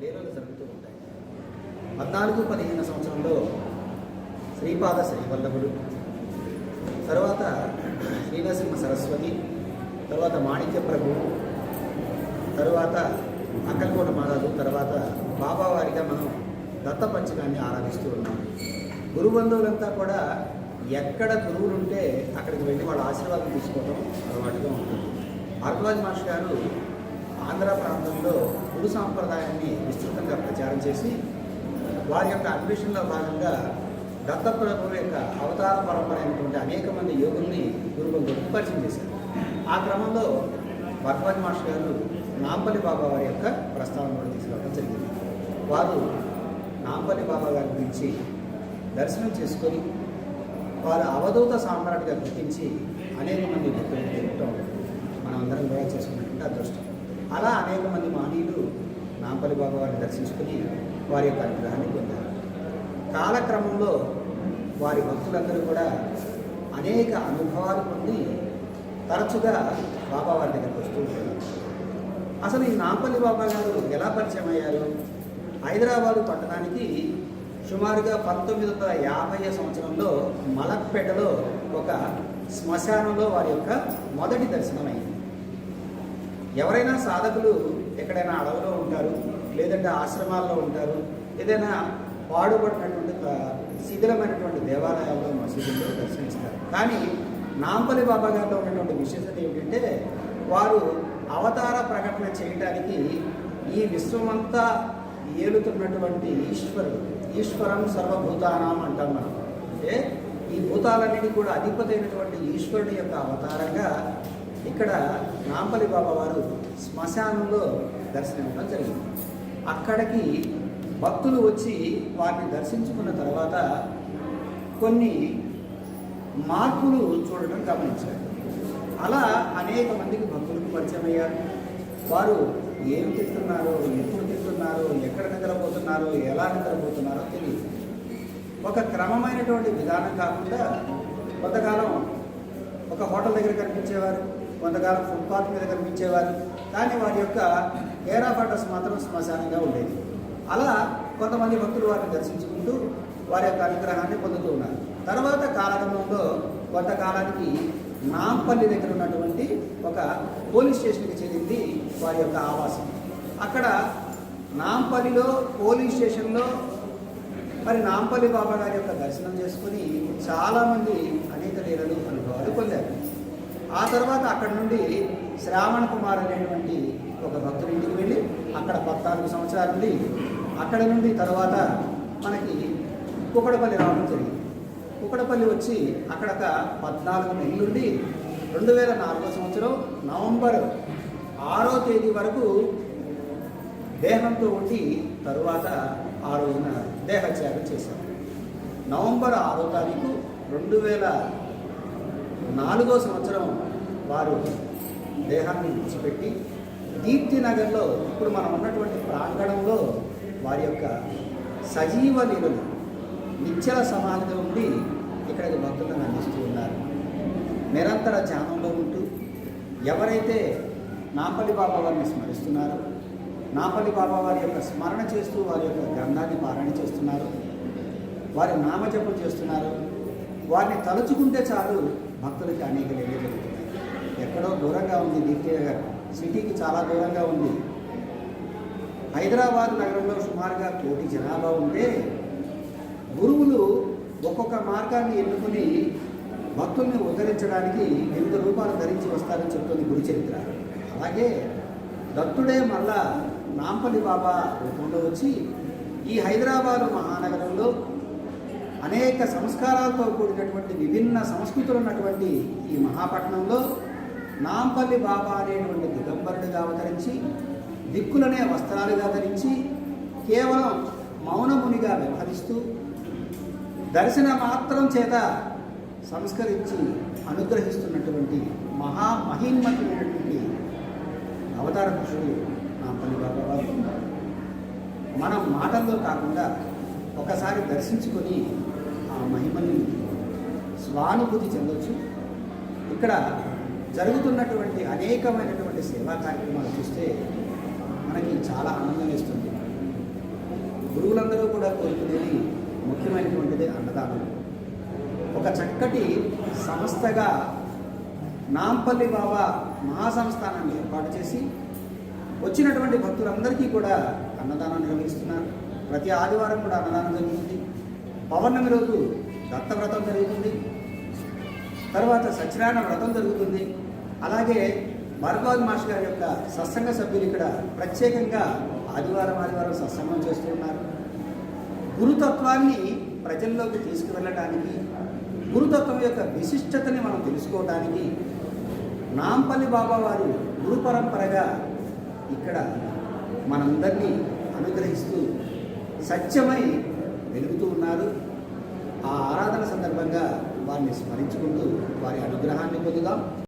లీలలు జరుగుతూ ఉంటాయి. 14-15 సంవత్సరంలో శ్రీపాద శ్రీవల్లభుడు, తర్వాత శ్రీనరసింహ సరస్వతి, తర్వాత మాణిక్య ప్రభు, తరువాత అక్కలకోట మాదాలు, తర్వాత బాబావారిగా మనం దత్త పంచకాన్ని ఆరాధిస్తూ ఉన్నాం. గురుబంధువులంతా కూడా ఎక్కడ గురువులు ఉంటే అక్కడికి వెళ్ళి వాళ్ళ ఆశీర్వాదం తీసుకోవడం అలవాటుగా ఉంటుంది. భారద్వాజ్ మాస్టర్ గారు ఆంధ్ర ప్రాంతంలో గురు సాంప్రదాయాన్ని విస్తృతంగా ప్రచారం చేసి వారి యొక్క అన్వేషణలో భాగంగా దత్తప్రభువు యొక్క అవతార పరంపర అయినటువంటి అనేక మంది యోగుల్ని గురుబంధువులకు పరిచయం చేశారు. ఆ క్రమంలో భారద్వాజ్ మాస్టర్ గారు నాంపల్లి బాబా వారి యొక్క ప్రస్తావన కూడా తీసుకురావడం జరిగింది. వారు నాంపల్లి బాబా గారి గురించి దర్శనం చేసుకొని వారు అవధూత సామ్రాట్గా గుర్తించి అనేక మంది భక్తులను చెప్పడం మనం అందరం కూడా చేసుకున్నటువంటి అదృష్టం. అలా అనేక మంది మహనీయులు నాంపల్లి బాబా వారిని దర్శించుకొని వారి యొక్క అనుగ్రహాన్ని పొందారు. కాలక్రమంలో వారి భక్తులందరూ కూడా అనేక అనుభవాలు పొంది తరచుగా బాబా వారి దగ్గరికి వస్తూ ఉంటారు. అసలు ఈ నాంపల్లి బాబా గారు ఎలా పరిచయం అయ్యారు? హైదరాబాదు పట్టణానికి సుమారుగా 1950 సంవత్సరంలో మలక్పేటలో ఒక శ్మశానంలో వారి యొక్క మొదటి దర్శనం అయింది. ఎవరైనా సాధకులు ఎక్కడైనా అడవిలో ఉంటారు, లేదంటే ఆశ్రమాల్లో ఉంటారు, ఏదైనా పాడుపడినటువంటి శిథిలమైనటువంటి దేవాలయాల్లో మసీదుల్లో దర్శనిస్తారు. కానీ నాంపల్లి బాబా గారిలో ఉన్నటువంటి విశేషత ఏమిటంటే వారు అవతార ప్రకటన చేయడానికి ఈ విశ్వమంతా ఏలుతున్నటువంటి ఈశ్వరం సర్వభూతానాం అంటాం మనం. అంటే ఈ భూతాలన్నిటి కూడా అధిపతి అయినటువంటి ఈశ్వరుడి యొక్క అవతారంగా ఇక్కడ నాంపల్లి బాబా వారు శ్మశానంలో దర్శనమివ్వడం జరిగింది. అక్కడికి భక్తులు వచ్చి వారిని దర్శించుకున్న తర్వాత కొన్ని మార్పులు చూడటం గమనించారు. అలా అనేక మందికి భక్తులకు పరిచయం అయ్యారు. వారు ఏమి తింటున్నారో, ఎప్పుడు తింటున్నారో, ఎక్కడ నిద్రపోతున్నారో, ఎలా నిద్రపోతున్నారో తెలియదు. ఒక క్రమమైనటువంటి విధానం కాకుండా కొంతకాలం ఒక హోటల్ దగ్గర కనిపించేవారు, కొంతకాలం ఫుట్పాత్ మీద కనిపించేవారు. కానీ వారి యొక్క కేర్ ఆఫ్ అడ్రస్ మాత్రం శ్మశానంగా ఉండేది. అలా కొంతమంది భక్తులు వారిని దర్శించుకుంటూ వారి యొక్క అనుగ్రహాన్ని పొందుతూ ఉన్నారు. తర్వాత కాలక్రమంలో కొంతకాలానికి నాంపల్లి దగ్గర ఉన్నటువంటి ఒక పోలీస్ స్టేషన్కి చెందింది వారి యొక్క ఆవాసం. అక్కడ నాంపల్లిలో పోలీస్ స్టేషన్లో మరి నాంపల్లి బాబా గారి యొక్క దర్శనం చేసుకుని చాలామంది అనేక లీలలు అనుభవాలు పొందారు. ఆ తర్వాత అక్కడి నుండి శ్రావణ్ కుమార్ అనేటువంటి ఒక భక్తుడి ఇంటికి వెళ్ళి అక్కడ 14 సంవత్సరాల నుండి అక్కడ నుండి తర్వాత మనకి కుకడపల్లి రావడం జరిగింది. కుకడపల్లి వచ్చి అక్కడ 14 నెలల నుండి 2004 సంవత్సరం నవంబర్ 6వ తేదీ వరకు దేహంతో ఉండి తరువాత ఆ రోజున దేహత్యాగం చేశారు. నవంబర్ 6వ తారీఖు 2004 సంవత్సరం వారు దేహాన్ని విడిచిపెట్టి దీప్తినగర్లో ఇప్పుడు మనం ఉన్నటువంటి ప్రాంగణంలో వారి యొక్క సజీవ లీలలు నిశ్చల సమాధిలో ఉండి ఇక్కడికి భక్తులను అందిస్తూ ఉన్నారు. నిరంతర ధ్యానంలో ఉంటూ ఎవరైతే నాంపల్లి బాబా వారిని స్మరిస్తున్నారో, నాంపల్లి బాబా వారి యొక్క స్మరణ చేస్తూ వారి యొక్క గ్రంథాన్ని పారాయణ చేస్తున్నారు, వారి నామజపం చేస్తున్నారు, వారిని తలుచుకుంటే చాలు భక్తులకి అనేక లీలలు జరుగుతున్నాయి. ఎక్కడో దూరంగా ఉంది దీప్తినగర్, సిటీకి చాలా దూరంగా ఉంది. హైదరాబాద్ నగరంలో సుమారుగా 1 కోటి జనాభా ఉంటే గురువులు ఒక్కొక్క మార్గాన్ని ఎన్నుకుని భక్తుల్ని ఉద్ధరించడానికి వివిధ రూపాలు ధరించి వస్తారని చెప్తుంది గురు చరిత్ర. అలాగే దత్తుడే మళ్ళా నాంపల్లి బాబా రూపంలో వచ్చి ఈ హైదరాబాదు మహానగరంలో అనేక సంస్కారాలతో కూడినటువంటి విభిన్న సంస్కృతులు ఉన్నటువంటి ఈ మహాపట్నంలో నాంపల్లి బాబా అనేటువంటి దిగంబరుడిగా అవతరించి దిక్కులనే వస్త్రాలుగా ధరించి కేవలం మౌనమునిగా వ్యవహరిస్తూ దర్శన మాత్రం చేత సంస్కరించి అనుగ్రహిస్తున్నటువంటి మహీమతులైనటువంటి అవతార పురుషుడు నాంపల్లి బాబా వారు. మనం మాటల్లో కాకుండా ఒకసారి దర్శించుకొని ఆ మహిమని స్వానుభూతి చెందొచ్చు. ఇక్కడ జరుగుతున్నటువంటి అనేకమైనటువంటి సేవా కార్యక్రమాలు చూస్తే మనకి చాలా ఆనందం వేస్తుంది. కూడా కోరుకునేది ముఖ్యమైనటువంటిది అన్నదానం. ఒక చక్కటి సంస్థగా నాంపల్లి బాబా మహాసంస్థానాన్ని ఏర్పాటు చేసి వచ్చినటువంటి భక్తులందరికీ కూడా అన్నదానం నిర్వహిస్తున్నారు. ప్రతి ఆదివారం కూడా అన్నదానం జరుగుతుంది. పౌర్ణమి రోజు దత్తవ్రతం జరుగుతుంది. తర్వాత సత్యనారాయణ వ్రతం జరుగుతుంది. అలాగే భార్గవ మాస్టర్ గారి యొక్క సత్సంగ సభ్యులు ఇక్కడ ప్రత్యేకంగా ఆదివారం సత్సంగం చేస్తూ ఉన్నారు. గురుతత్వాన్ని ప్రజల్లోకి తీసుకువెళ్ళడానికి, గురుతత్వం యొక్క విశిష్టతని మనం తెలుసుకోవడానికి నాంపల్లి బాబా వారు గురు పరంపరగా ఇక్కడ మనందరినీ అనుగ్రహిస్తూ సత్యమై వెలుగుతూ ఉన్నారు. ఆ ఆరాధన సందర్భంగా వారిని స్మరించుకుంటూ వారి అనుగ్రహాన్ని పొందుదాం.